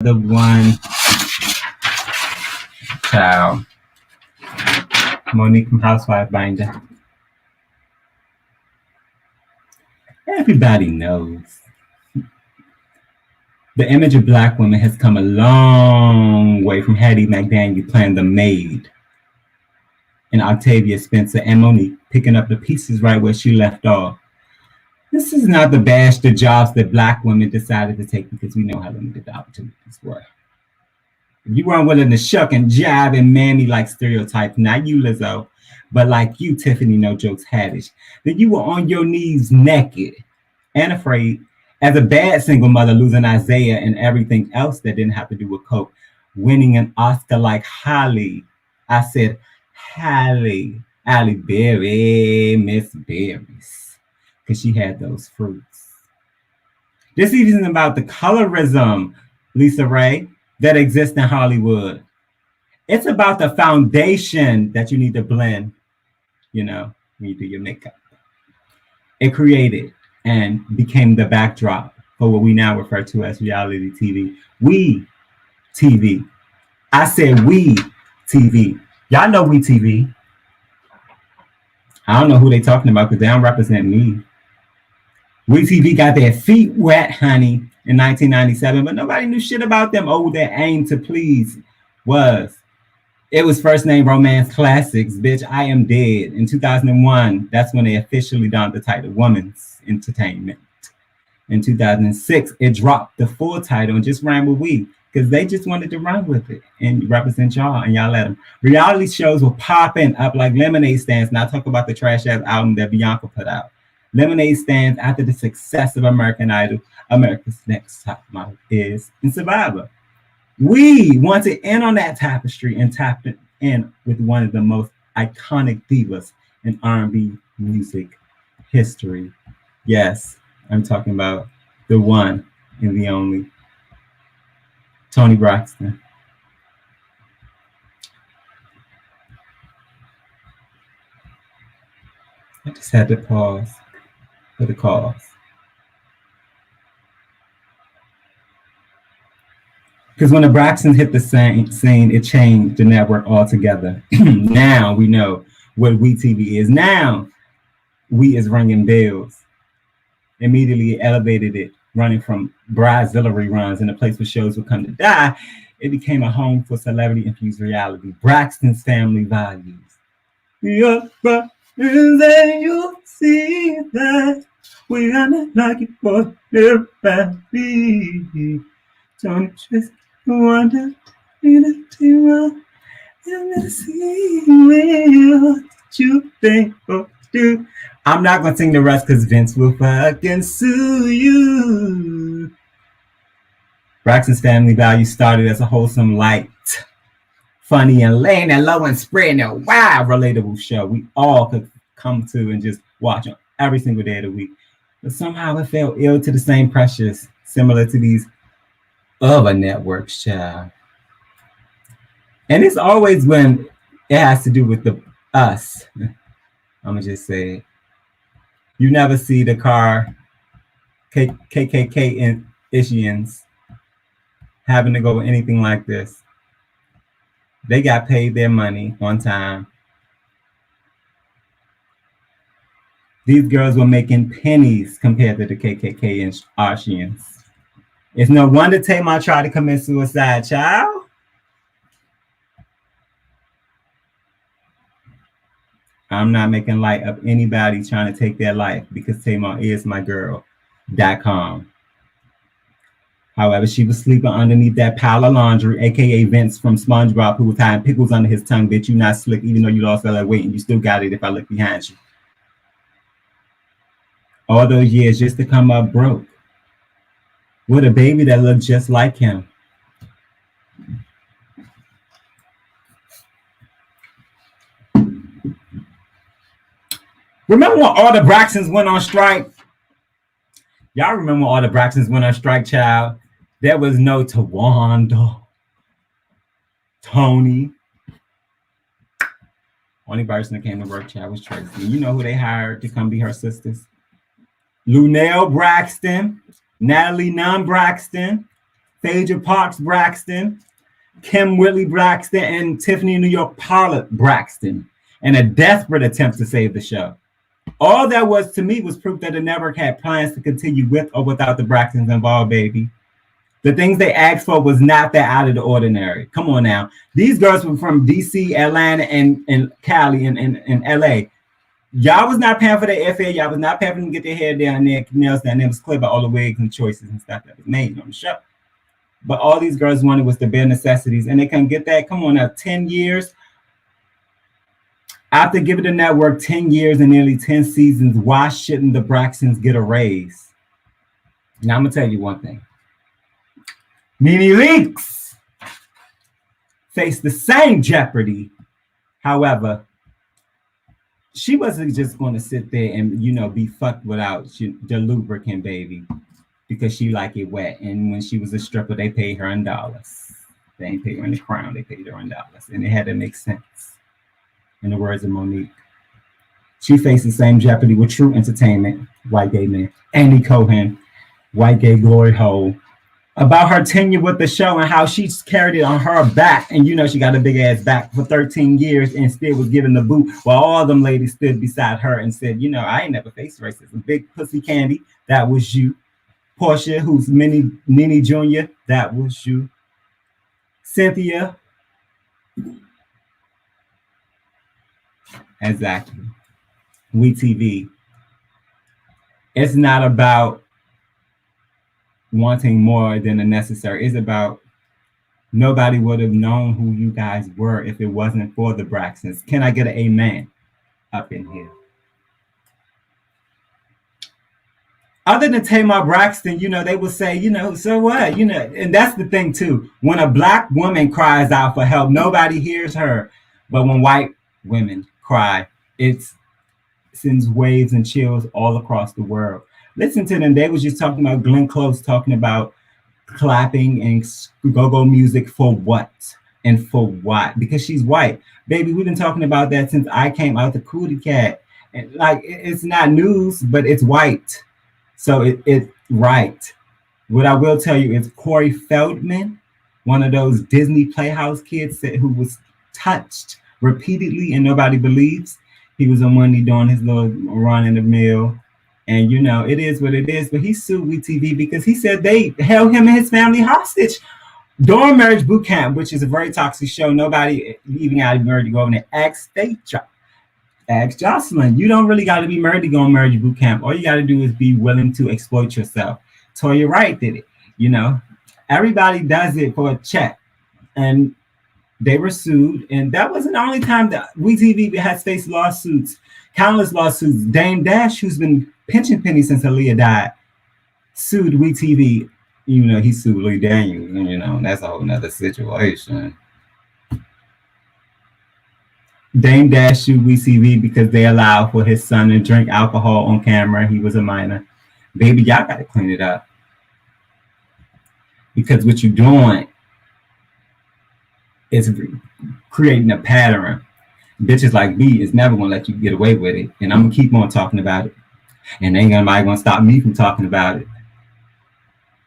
The one child. Monique from Housewife Binder. Everybody knows the image of Black women has come a long way from Hattie McDaniel playing the maid and Octavia Spencer and Monique picking up the pieces right where she left off. This is not the bash the jobs that Black women decided to take because we know how limited the opportunities were. If you weren't willing to shuck and jive and mammy like stereotypes, not you, Lizzo, but like you, Tiffany No Jokes Haddish, then you were on your knees naked and afraid as a bad single mother losing Isaiah and everything else that didn't have to do with coke, winning an Oscar like Halle. I said, Halle Berry, Miss Berries, because she had those fruits. This isn't about the colorism, Lisa Ray, that exists in Hollywood. It's about the foundation that you need to blend, when you do your makeup. It created and became the backdrop for what we now refer to as reality TV. We TV. I said we TV. Y'all know we TV. I don't know who they talking about because they don't represent me. We TV got their feet wet, honey, in 1997, but nobody knew shit about them. Oh, their aim to please it was first name Romance Classics, bitch, I Am Dead. In 2001, that's when they officially donned the title WOMENS Entertainment. In 2006, it dropped the full title and just ran with we, because they just wanted to run with it and represent y'all, and y'all let them. Reality shows were popping up like lemonade stands, and I talk about the trash-ass album that Bianca put out. Lemonade stands after the success of American Idol, America's Next Top Model is, and Survivor. We wanted in on that tapestry and tapped in with one of the most iconic divas in R&B music history. Yes, I'm talking about the one and the only Toni Braxton. I just had to pause for the cause. Because when the Braxtons hit the scene, it changed the network altogether. Now we know what We TV is. Now we is ringing bells. Immediately elevated it, running from bridezilla runs in a place where shows would come to die. It became a home for celebrity-infused reality. Braxton's Family Values. Your friends and you'll see that we are not like it for their family. Don't just wonder in a team and see what you think or do. I'm not gonna sing the rest because Vince will fucking sue you. Braxton's Family Values started as a wholesome, light, funny, and laying that low and spreading a wild, relatable show we all could come to and just watch on every single day of the week. But somehow it fell ill to the same pressures, similar to these other networks, child. And it's always when it has to do with us. I'm gonna just say it. You never see the car KKK Ishians having to go with anything like this. They got paid their money on time. These girls were making pennies compared to the KKK and Ishians. It's no wonder Tamar tried to commit suicide, child. I'm not making light of anybody trying to take their life because Tamar is my girl.com. However, she was sleeping underneath that pile of laundry, aka Vince from SpongeBob, who was tying pickles under his tongue. Bitch, you not slick, even though you lost all that weight and you still got it if I look behind you. All those years just to come up broke with a baby that looked just like him. Remember when all the Braxtons went on strike? Y'all remember when all the Braxtons went on strike, child? There was no Tawanda, Tony. Only person that came to work, child, was Tracy. You know who they hired to come be her sisters? Lunell Braxton, Natalie Nunn Braxton, Phaedra Parks Braxton, Kim Whitley Braxton, and Tiffany New York Pollard Braxton in a desperate attempt to save the show. All that was to me was proof that the network had plans to continue with or without the Braxtons involved, baby. The things they asked for was not that out of the ordinary. Come on now. These girls were from DC, Atlanta, and Cali, and LA. Y'all was not paying for their airfare. Y'all was not paying for them to get their hair down there, nails down. It was clear about all the wigs and choices and stuff that was made on the show. But all these girls wanted was the bare necessities, and they couldn't get that. Come on now, 10 years. After giving the network 10 years and nearly 10 seasons, why shouldn't the Braxtons get a raise? Now, I'm going to tell you one thing. Nene Leakes faced the same jeopardy. However, she wasn't just going to sit there and, be fucked without the lubricant, baby, because she like it wet. And when she was a stripper, they paid her in dollars. They ain't paid her in the crown. They paid her in dollars. And it had to make sense. In the words of Monique, she faced the same jeopardy with True Entertainment, white gay man, Andy Cohen, white gay glory hole, about her tenure with the show and how she carried it on her back. And she got a big ass back for 13 years and still was given the boot while all them ladies stood beside her and said, I ain't never faced racism. Big Pussy Candy, that was you. Portia, who's Nene Jr., that was you. Cynthia. Exactly. WeTV. It's not about wanting more than the necessary. It's about nobody would have known who you guys were if it wasn't for the Braxtons. Can I get an amen up in here? Other than Tamar Braxton, they would say, so what? And that's the thing too. When a black woman cries out for help, nobody hears her. But when white women cry, it sends waves and chills all across the world. Listen to them. They was just talking about Glenn Close talking about clapping and go-go music for what and for what? Because she's white. Baby, we've been talking about that since I came out the Cootie Cat. And it's not news, but it's white. So it's right. What I will tell you is Corey Feldman, one of those Disney Playhouse kids who was touched repeatedly and nobody believes. He was on Monday doing his little run in the mill. And, it is what it is. But he sued WeTV because he said they held him and his family hostage during Marriage Boot Camp, which is a very toxic show. Nobody even got to be married to go over there. Ask Jocelyn. You don't really got to be married to go on Marriage Boot Camp. All you got to do is be willing to exploit yourself. Toya Wright did it. Everybody does it for a check. And they were sued. And that wasn't the only time that WeTV has faced lawsuits, countless lawsuits. Dame Dash, who's been pinching pennies since Aaliyah died, sued WeTV. He sued Louis Daniels. That's a whole nother situation. Dame Dash sued WeTV because they allowed for his son to drink alcohol on camera. He was a minor. Baby, y'all got to clean it up. Because what you're doing is creating a pattern. Bitches like me is never going to let you get away with it. And I'm going to keep on talking about it. And ain't nobody going to stop me from talking about it.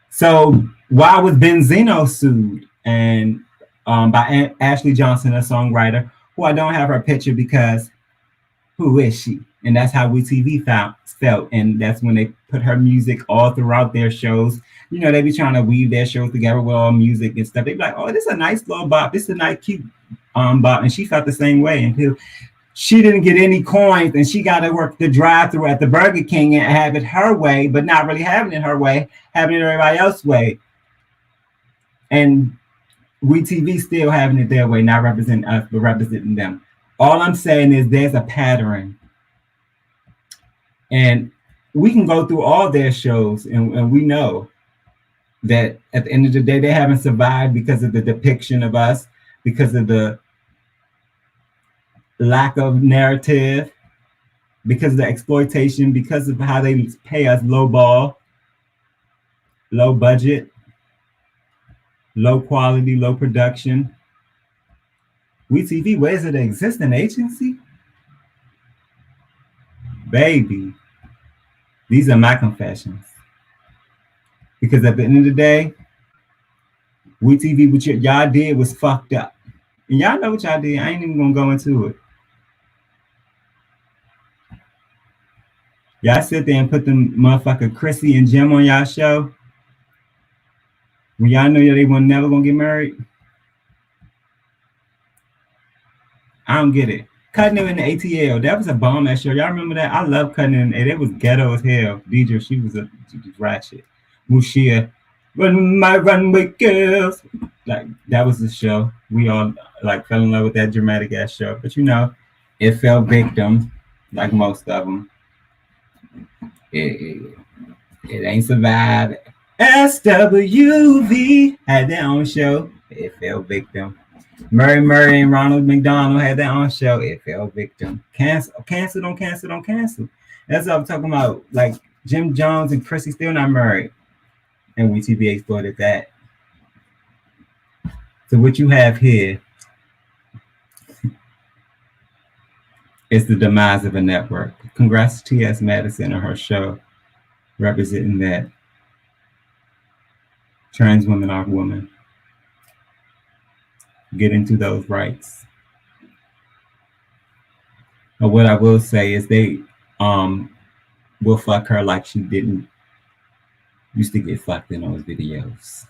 So why was Benzino sued? And by Ashley Johnson, a songwriter, who I don't have her picture because who is she? And that's how WeTV felt. And that's when they put her music all throughout their shows. They be trying to weave their shows together with all music and stuff. They be like, oh, this is a nice little bop. This is a nice, cute bop. And she felt the same way until she didn't get any coins and she got to work the drive-thru at the Burger King and have it her way, but not really having it her way, having it everybody else's way. And WeTV still having it their way, not representing us, but representing them. All I'm saying is there's a pattern. And we can go through all their shows and we know that at the end of the day, they haven't survived because of the depiction of us, because of the lack of narrative, because of the exploitation, because of how they pay us low ball, low budget, low quality, low production. WeTV, where is it an existing agency? Baby, these are my confessions. Because at the end of the day, We TV, what y'all did was fucked up. And y'all know what y'all did. I ain't even gonna go into it. Y'all sit there and put them motherfucker Chrissy and Jim on y'all show. When y'all know they were never gonna get married. I don't get it. Cutting Them in the ATL. That was a bomb ass show. Y'all remember that? I love Cutting Them. It was ghetto as hell. Deidre, she was ratchet. Mushia, run my runway girls. Like that was the show. We all like fell in love with that dramatic ass show. But you know, it fell victim, like most of them. It ain't survived. SWV had their own show. It fell victim. Murray and Ronald McDonald had their own show. It fell victim. Cancel. That's what I'm talking about. Like Jim Jones and Chrissy still not married. And we TV exploited that. So what you have here is the demise of a network. Congrats to T.S. Madison on her show representing that trans women are women. Get into those rights. But what I will say is they will fuck her like she didn't used to get fucked in those videos.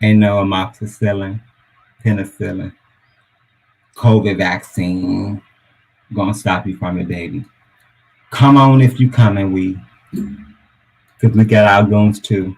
Ain't no amoxicillin, penicillin, COVID vaccine gonna stop you from your baby. Come on if you coming, we. Because we got our goons too.